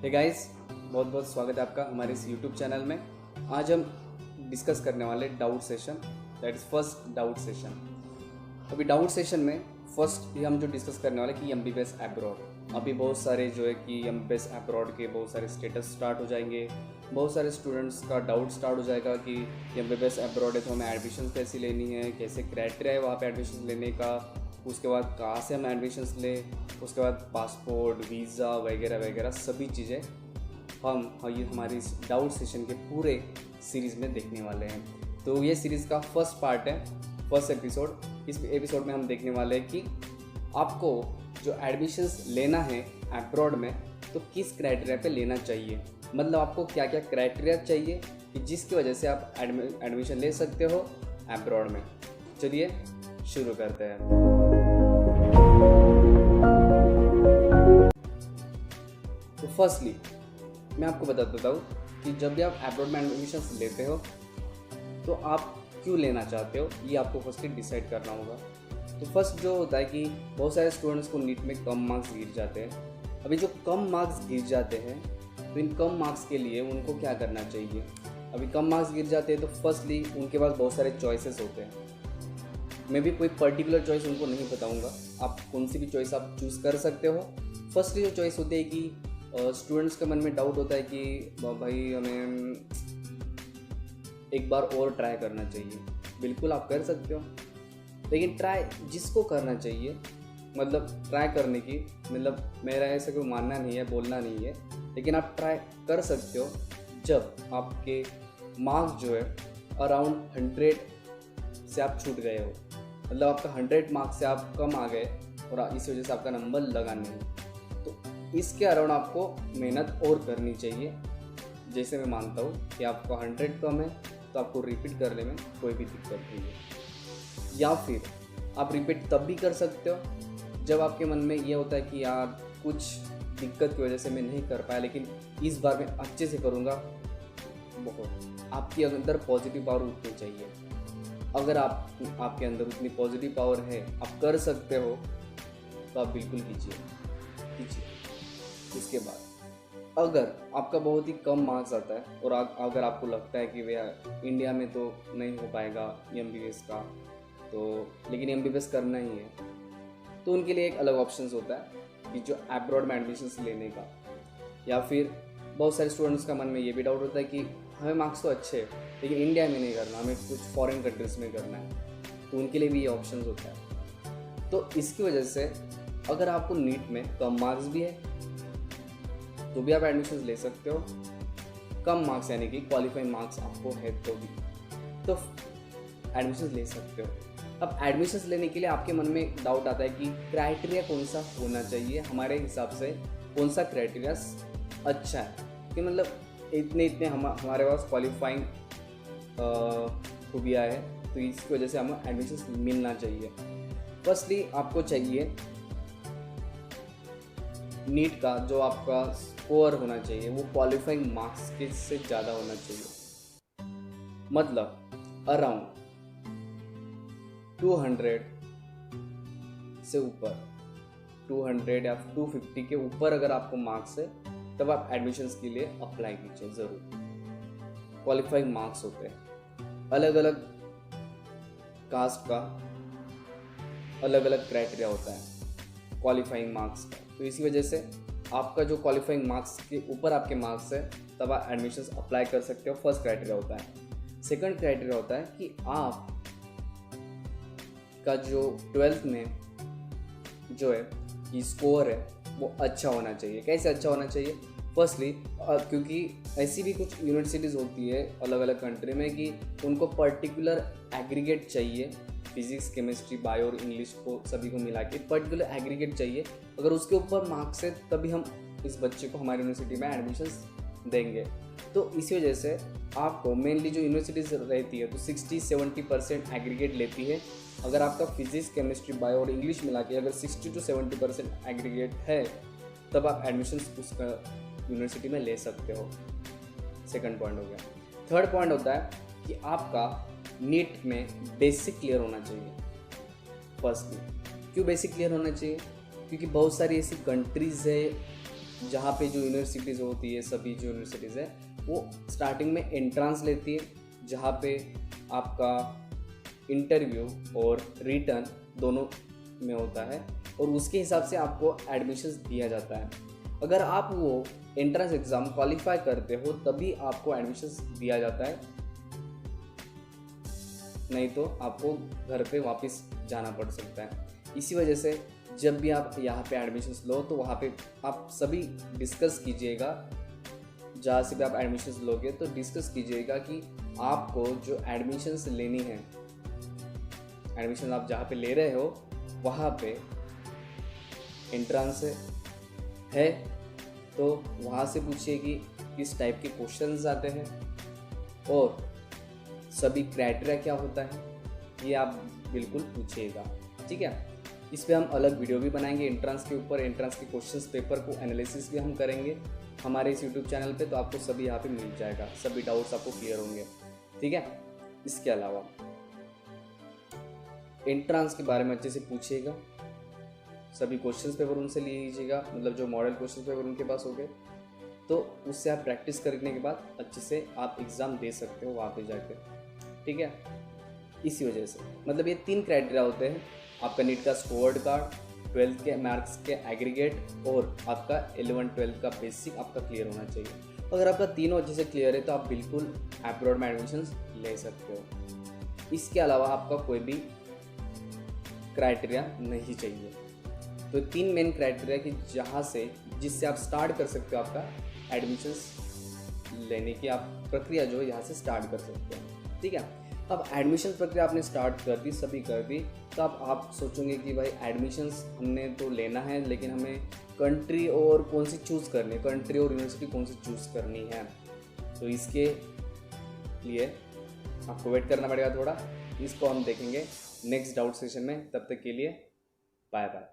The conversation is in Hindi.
हे गाइस, बहुत बहुत स्वागत है आपका हमारे इस यूट्यूब चैनल में। आज हम डिस्कस करने वाले doubt session, that is first doubt session. अभी डाउट सेशन में फर्स्ट हम जो डिस्कस करने वाले कि MBBS अब्रॉड। अभी बहुत सारे जो है कि MBBS अब्रॉड के बहुत सारे स्टेटस स्टार्ट हो जाएंगे। बहुत सारे स्टूडेंट्स का डाउट स्टार्ट हो जाएगा कि MBBS अब्रॉड है तो हमें एडमिशन कैसी लेनी है, कैसे क्राइटेरिया है वहाँ पे एडमिशन लेने का, उसके बाद कहाँ से हम एडमिशन्स लें, उसके बाद पासपोर्ट, वीज़ा वगैरह वगैरह सभी चीज़ें हम ये हमारी इस डाउट सेशन के पूरे सीरीज़ में देखने वाले हैं। तो ये सीरीज़ का फर्स्ट पार्ट है, फर्स्ट एपिसोड। इस एपिसोड में हम देखने वाले हैं कि आपको जो एडमिशन्स लेना है अब्रॉड में तो किस क्राइटेरिया पे लेना चाहिए, मतलब आपको क्या क्या क्राइटेरिया चाहिए कि जिसकी वजह से आप एडमिशन ले सकते हो अब्रॉड में। चलिए शुरू करते हैं। तो फर्स्टली मैं आपको बता देता हूँ कि जब भी आप अब्रॉड में एडमिशन लेते हो तो आप क्यों लेना चाहते हो, ये आपको फर्स्टली डिसाइड करना होगा। तो फर्स्ट जो होता है कि बहुत सारे स्टूडेंट्स को नीट में कम मार्क्स गिर जाते हैं। अभी जो कम मार्क्स गिर जाते हैं तो इन कम मार्क्स के लिए उनको क्या करना चाहिए। अभी कम मार्क्स गिर जाते हैं तो फर्स्टली उनके पास बहुत सारे चॉइसेस होते हैं। मैं भी कोई पर्टिकुलर चॉइस उनको नहीं बताऊंगा, आप कौन सी भी चॉइस आप चूज़ कर सकते हो। फर्स्टली जो चॉइस होती है कि स्टूडेंट्स के मन में डाउट होता है कि भाई हमें एक बार और ट्राई करना चाहिए। बिल्कुल आप कर सकते हो, लेकिन ट्राई जिसको करना चाहिए, मतलब ट्राई करने की मतलब मेरा ऐसा कोई मानना नहीं है, बोलना नहीं है, लेकिन आप ट्राई कर सकते हो जब आपके मार्क्स जो है अराउंड 100 से आप छूट गए हो, मतलब आपका 100 मार्क्स से आप कम आ गए और इस वजह से आपका नंबर लगा नहीं, तो इसके अराउंड आपको मेहनत और करनी चाहिए। जैसे मैं मानता हूँ कि आपका 100 कम है तो आपको रिपीट करने में कोई भी दिक्कत नहीं है, या फिर आप रिपीट तब भी कर सकते हो जब आपके मन में ये होता है कि यार कुछ दिक्कत की वजह से मैं नहीं कर पाया, लेकिन इस बार मैं अच्छे से करूँगा। बहुत आपके अंदर पॉजिटिव पावर उठनी चाहिए। अगर आपके अंदर उतनी पॉजिटिव पावर है, आप कर सकते हो, तो आप बिल्कुल कीजिए। इसके बाद अगर आपका बहुत ही कम मार्क्स आता है और अगर आपको लगता है कि भैया इंडिया में तो नहीं हो पाएगा MBBS का, तो लेकिन MBBS करना ही है, तो उनके लिए एक अलग ऑप्शंस होता है कि जो अब्रॉड में एडमिशन्स लेने का। या फिर बहुत सारे स्टूडेंट्स का मन में ये भी डाउट होता है कि हमें मार्क्स तो अच्छे हैं लेकिन इंडिया में नहीं करना, हमें कुछ फॉरेन कंट्रीज़ में करना है, तो उनके लिए भी ये ऑप्शंस होता है। तो इसकी वजह से अगर आपको नीट में कम मार्क्स भी है तो भी आप एडमिशन ले सकते हो। कम मार्क्स यानी कि क्वालिफाइंग मार्क्स आपको है तो एडमिशन ले सकते हो। अब एडमिशन लेने के लिए आपके मन में डाउट आता है कि क्राइटेरिया कौन सा होना चाहिए, हमारे हिसाब से कौन सा क्राइटेरिया अच्छा है कि मतलब इतने हमारे पास क्वालिफाइंग खूबियाँ है, तो इसकी वजह से हमें एडमिशन मिलना चाहिए। फर्स्टली आपको चाहिए नीट का जो आपका स्कोर होना चाहिए वो क्वालिफाइंग मार्क्स के से ज़्यादा होना चाहिए, मतलब अराउंड 200 से ऊपर, 200 या 250 के ऊपर अगर आपको मार्क्स है तब आप एडमिशन्स के लिए अप्लाई कीजिए ज़रूर। क्वालिफाइंग मार्क्स होते हैं, अलग अलग कास्ट का अलग अलग क्राइटेरिया होता है क्वालिफाइंग मार्क्स का, तो इसी वजह से आपका जो क्वालिफाइंग मार्क्स के ऊपर आपके मार्क्स है तब आप एडमिशन्स अप्लाई कर सकते हो। फर्स्ट क्राइटेरिया होता है। सेकंड क्राइटेरिया होता है कि आप का जो 12th में जो है कि स्कोर है वो अच्छा होना चाहिए। कैसे अच्छा होना चाहिए? फर्स्टली क्योंकि ऐसी भी कुछ यूनिवर्सिटीज़ होती है अलग अलग कंट्री में कि उनको पर्टिकुलर एग्रीगेट चाहिए, फिजिक्स, केमिस्ट्री, बायो और इंग्लिश को सभी को मिला के पर्टिकुलर एग्रीगेट चाहिए। अगर उसके ऊपर मार्क्स है तभी हम इस बच्चे को हमारी यूनिवर्सिटी में एडमिशन्स देंगे। तो इसी वजह से आपको मेनली जो यूनिवर्सिटीज़ रहती है तो 60-70% एग्रीगेट लेती है। अगर आपका फिजिक्स, केमिस्ट्री, बायो और इंग्लिश मिला के अगर 60 to 70% एग्रीगेट है तब आप एडमिशन्स उसका यूनिवर्सिटी में ले सकते हो। सेकंड पॉइंट हो गया। थर्ड पॉइंट होता है कि आपका नीट में बेसिक क्लियर होना चाहिए। फर्स्टली क्यों बेसिक क्लियर होना चाहिए? क्योंकि बहुत सारी ऐसी कंट्रीज़ है जहाँ पे जो यूनिवर्सिटीज़ होती है, सभी जो यूनिवर्सिटीज़ है वो स्टार्टिंग में एंट्रेंस लेती है, जहाँ पे आपका इंटरव्यू और रिटर्न दोनों में होता है और उसके हिसाब से आपको एडमिशन्स दिया जाता है। अगर आप वो एंट्रेंस एग्ज़ाम क्वालिफाई करते हो तभी आपको एडमिशन्स दिया जाता है, नहीं तो आपको घर पे वापस जाना पड़ सकता है। इसी वजह से जब भी आप यहाँ पे एडमिशन्स लो तो वहाँ पे आप सभी डिस्कस कीजिएगा, जहाँ से भी आप एडमिशन्स लोगे तो डिस्कस कीजिएगा कि आपको जो एडमिशन्स लेनी है, एडमिशन आप जहाँ पे ले रहे हो वहाँ पे एंट्रेंस है तो वहाँ से पूछिए कि किस टाइप के क्वेश्चंस आते हैं और सभी क्राइटेरिया क्या होता है, ये आप बिल्कुल पूछिएगा। ठीक है, इस पे हम अलग वीडियो भी बनाएंगे एंट्रेंस के ऊपर, एंट्रेंस के क्वेश्चंस पेपर को एनालिसिस भी हम करेंगे हमारे इस यूट्यूब चैनल पे, तो आपको सभी यहाँ पे मिल जाएगा, सभी डाउट्स आपको क्लियर होंगे। ठीक है, इसके अलावा एंट्रेंस के बारे में अच्छे से पूछिएगा, सभी क्वेश्चंस पेपर उनसे ले लीजिएगा, मतलब जो मॉडल क्वेश्चन पेपर उनके पास हो गए तो उससे आप प्रैक्टिस करने के बाद अच्छे से आप एग्ज़ाम दे सकते हो वहाँ पे जाके। ठीक है, इसी वजह से मतलब ये 3 क्राइटेरिया होते हैं, आपका नीट का स्कोर्ड कार्ड, 12th के मार्क्स के एग्रीगेट और आपका 11-12 का बेसिक आपका क्लियर होना चाहिए। अगर आपका तीनों अच्छे से क्लियर है तो आप बिल्कुल अब्रॉड में एडमिशन्स ले सकते हो। इसके अलावा आपका कोई भी क्राइटेरिया नहीं चाहिए। तो 3 मेन क्राइटेरिया कि जहाँ से जिससे आप स्टार्ट कर सकते हो आपका एडमिशन्स लेने की आप प्रक्रिया जो है यहाँ से स्टार्ट कर सकते हो। ठीक है, अब एडमिशन प्रक्रिया आपने स्टार्ट कर दी, सभी कर दी, तो अब आप सोचोगे कि भाई एडमिशन्स हमने तो लेना है लेकिन हमें कंट्री और कौन सी चूज़ करनी है, कंट्री और यूनिवर्सिटी कौन सी चूज़ करनी है। तो इसके लिए आपको वेट करना पड़ेगा थोड़ा, इसको हम देखेंगे नेक्स्ट डाउट सेशन में। तब तक के लिए बाय बाय।